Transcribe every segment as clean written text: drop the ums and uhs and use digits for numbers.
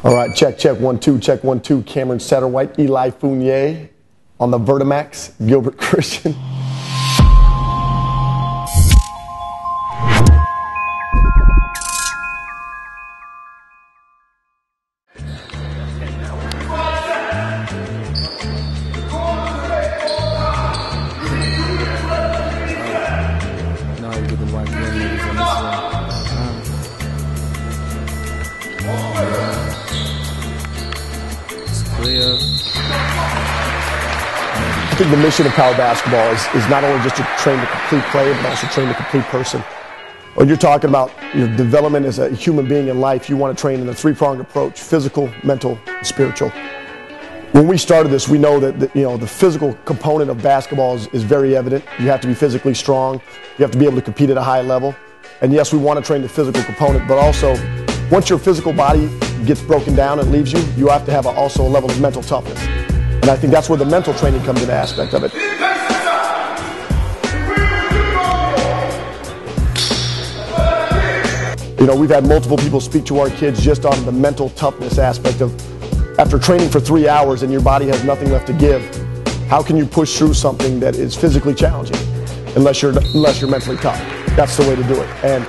All right, check, 1, 2, check, 1, 2. Cameron Satterwhite, Eli Fournier on the Vertimax, Gilbert Christian. I think the mission of power basketball is not only just to train the complete player, but also train the complete person. When you're talking about your development as a human being in life, you want to train in a three-pronged approach: physical, mental, and spiritual. When we started this, we know that the physical component of basketball is very evident. You have to be physically strong. You have to be able to compete at a high level. And yes, we want to train the physical component, but also once your physical body gets broken down and leaves you, you have to have also a level of mental toughness. And I think that's where the mental training comes into aspect of it. We've had multiple people speak to our kids just on the mental toughness aspect of, after training for 3 hours and your body has nothing left to give, how can you push through something that is physically challenging unless you're mentally tough? That's the way to do it. And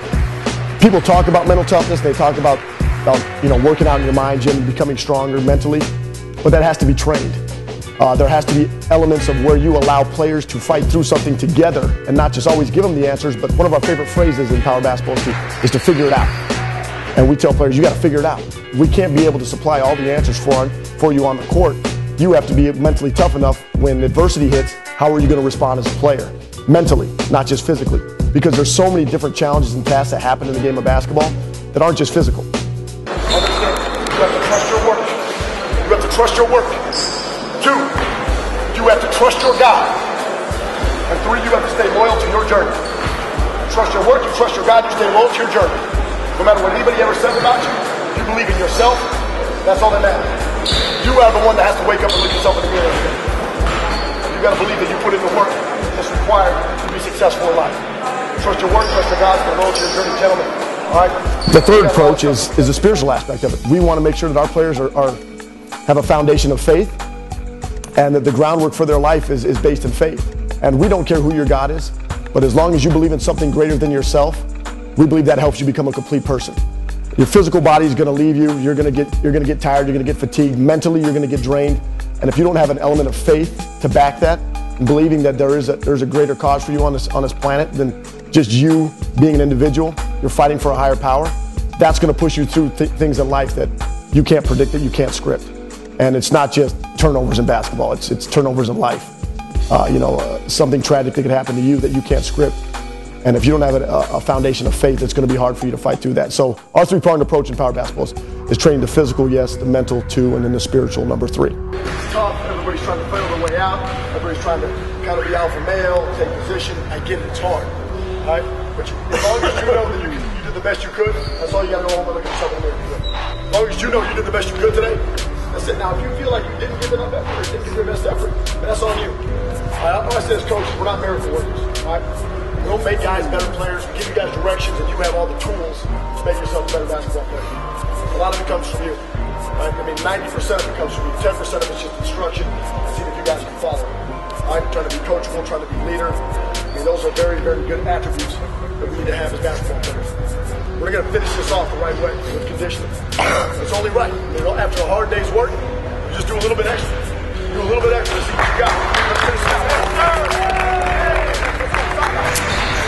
people talk about mental toughness. They talk about working out in your mind, Jim, becoming stronger mentally, but that has to be trained. There has to be elements of where you allow players to fight through something together and not just always give them the answers, but one of our favorite phrases in power basketball is to figure it out. And we tell players, you got to figure it out. We can't be able to supply all the answers for you on the court. You have to be mentally tough enough when adversity hits. How are you going to respond as a player? Mentally, not just physically. Because there's so many different challenges and tasks that happen in the game of basketball that aren't just physical. Understand, you have to trust your work. You have to trust your work. 2, you have to trust your God. And 3, you have to stay loyal to your journey. You trust your work, you trust your God, you stay loyal to your journey. No matter what anybody ever says about you, you believe in yourself, that's all that matters. You are the one that has to wake up and look yourself in the mirror every day. You got to believe that you put in the work that's required to be successful in life. Trust your work, trust your God, stay loyal to your journey, gentlemen. All right? The third approach is the spiritual aspect of it. We want to make sure that our players have a foundation of faith, and that the groundwork for their life is based in faith. And we don't care who your God is, but as long as you believe in something greater than yourself, we believe that helps you become a complete person. Your physical body is going to leave you. You're going to get tired. You're going to get fatigued. Mentally, you're going to get drained. And if you don't have an element of faith to back that, and believing that there's a greater cause for you on this planet than just you being an individual, you're fighting for a higher power. That's going to push you through things in life that you can't predict, that you can't script. And it's not just turnovers in basketball. It's turnovers in life. Something tragic that could happen to you that you can't script. And if you don't have a foundation of faith, it's going to be hard for you to fight through that. So our three-pronged approach in power basketball is training the physical, yes, the mental, 2, and then the spiritual, number 3. It's tough. Everybody's trying to fail their way out. Everybody's trying to kind of be alpha male, take position. I get it. It's hard. All right? But as long as you know that you did the best you could, that's all you got to know. Look at yourself in the mirror. As long as you know you did the best you could today, that's it. Now, if you feel like you didn't give enough effort or didn't give your best effort, that's on you. I always say as coaches, we're not miracle workers. All right? We don't make guys better players. We give you guys directions, and you have all the tools to make yourself a better basketball player. A lot of it comes from you. Right? 90% of it comes from you. 10% of it's just instruction. See if you guys can follow. I'm trying to be coachable, trying to be leader. Those are very, very good attributes that we need to have as basketball players. We're going to finish this off the right way with conditioning. It's only right. After a hard day's work, you just do a little bit extra. Do a little bit extra to see what you got. Let's finish it out.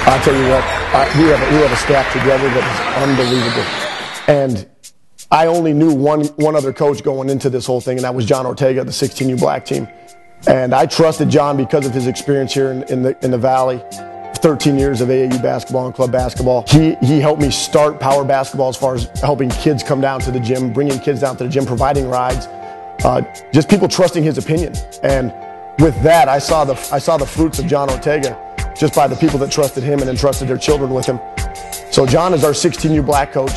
I'll tell you what, we have a staff together that is unbelievable. And I only knew one other coach going into this whole thing, and that was John Ortega, the 16U Black team. And I trusted John because of his experience here in the Valley, 13 years of AAU basketball and club basketball. He helped me start power basketball as far as helping kids come down to the gym, bringing kids down to the gym, providing rides, just people trusting his opinion. And with that, I saw the fruits of John Ortega just by the people that trusted him and entrusted their children with him. So John is our 16U Black coach,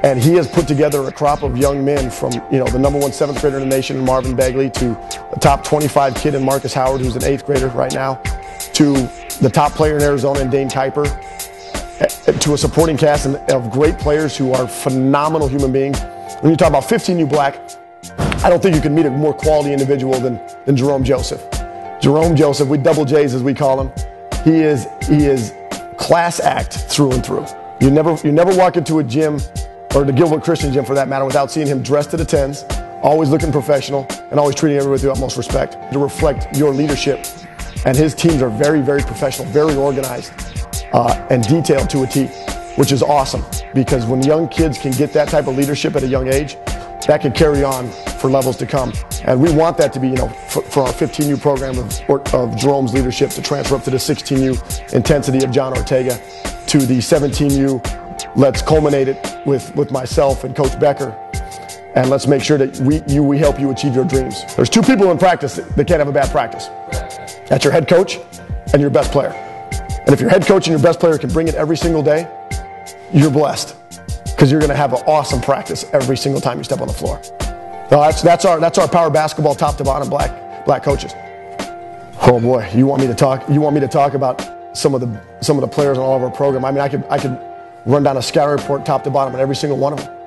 and he has put together a crop of young men from the #1 7th grader in the nation, Marvin Begley, to the top 25 kid in Marcus Howard, who's an 8th grader right now, to the top player in Arizona, Dane Kuiper, to a supporting cast of great players who are phenomenal human beings. When you talk about 15U black, I don't think you can meet a more quality individual than Jerome Joseph. Jerome Joseph, we double J's as we call him. He is class act through and through. You never walk into a gym, or the Gilbert Christian gym for that matter, without seeing him dressed to the tens, always looking professional, and always treating everyone with the utmost respect to reflect your leadership. And his teams are very, very professional, very organized, and detailed to a T, which is awesome, because when young kids can get that type of leadership at a young age, that can carry on for levels to come. And we want that to be, for our 15U program of Jerome's leadership to transfer up to the 16U intensity of John Ortega, to the 17U, let's culminate it with myself and Coach Becker. And let's make sure that we help you achieve your dreams. There's two people in practice that can't have a bad practice. That's your head coach and your best player. And if your head coach and your best player can bring it every single day, you're blessed, because you're going to have an awesome practice every single time you step on the floor. So that's our power basketball top to bottom black coaches. Oh boy, you want me to talk about some of the players on all of our program. I mean, I could run down a scouting report top to bottom on every single one of them.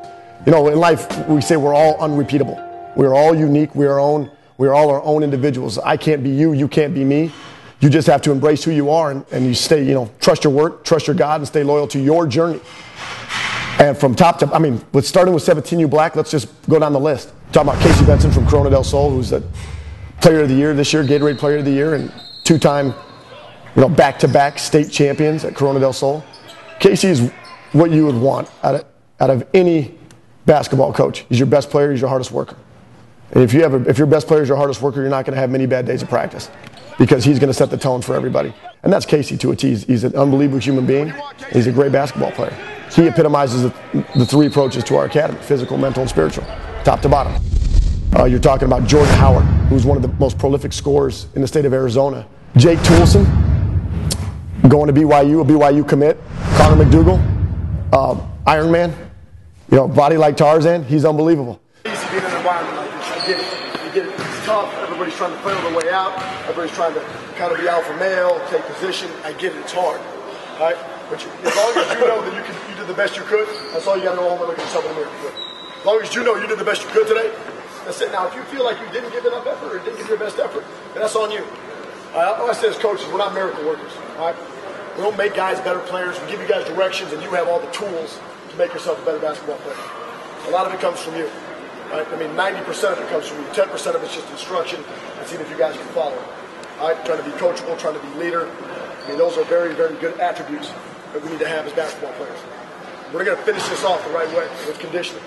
In life, we say we're all unrepeatable. We're all unique. We're all our own individuals. I can't be you. You can't be me. You just have to embrace who you are and you stay, trust your work, trust your God, and stay loyal to your journey. And from top to, starting with 17U black, let's just go down the list. Talking about Casey Benson from Corona del Sol, who's the player of the year this year, Gatorade player of the year, and two-time, back-to-back state champions at Corona del Sol. Casey is what you would want out of any basketball coach. He's your best player. He's your hardest worker. And if your best player is your hardest worker, you're not going to have many bad days of practice, because he's going to set the tone for everybody. And that's Casey to a T. He's an unbelievable human being. He's a great basketball player. He epitomizes the three approaches to our academy: physical, mental, and spiritual, top to bottom. You're talking about Jordan Howard, who's one of the most prolific scorers in the state of Arizona. Jake Toolson, going to BYU, a BYU commit. Connor Mcdogall, Iron Man. Body like Tarzan. He's unbelievable. Easy being in an environment like this. I get it. You get it. It's tough. Everybody's trying to find their way out. Everybody's trying to kind of be alpha male, take position. I get it. It's hard. All right? But as long as you know that you did the best you could, that's all you got to go home and look at yourself in the mirror. As long as you know you did the best you could today, that's it. Now, if you feel like you didn't give enough effort or didn't give your best effort, then that's on you. All I say as coaches, we're not miracle workers. All right? We don't make guys better players. We give you guys directions, and you have all the tools to make yourself a better basketball player. A lot of it comes from you. Right? 90% of it comes from you. 10% of it's just instruction and seeing if you guys can follow it. All right? Trying to be coachable, trying to be leader. Those are very, very good attributes that we need to have as basketball players. We're going to finish this off the right way with conditioning.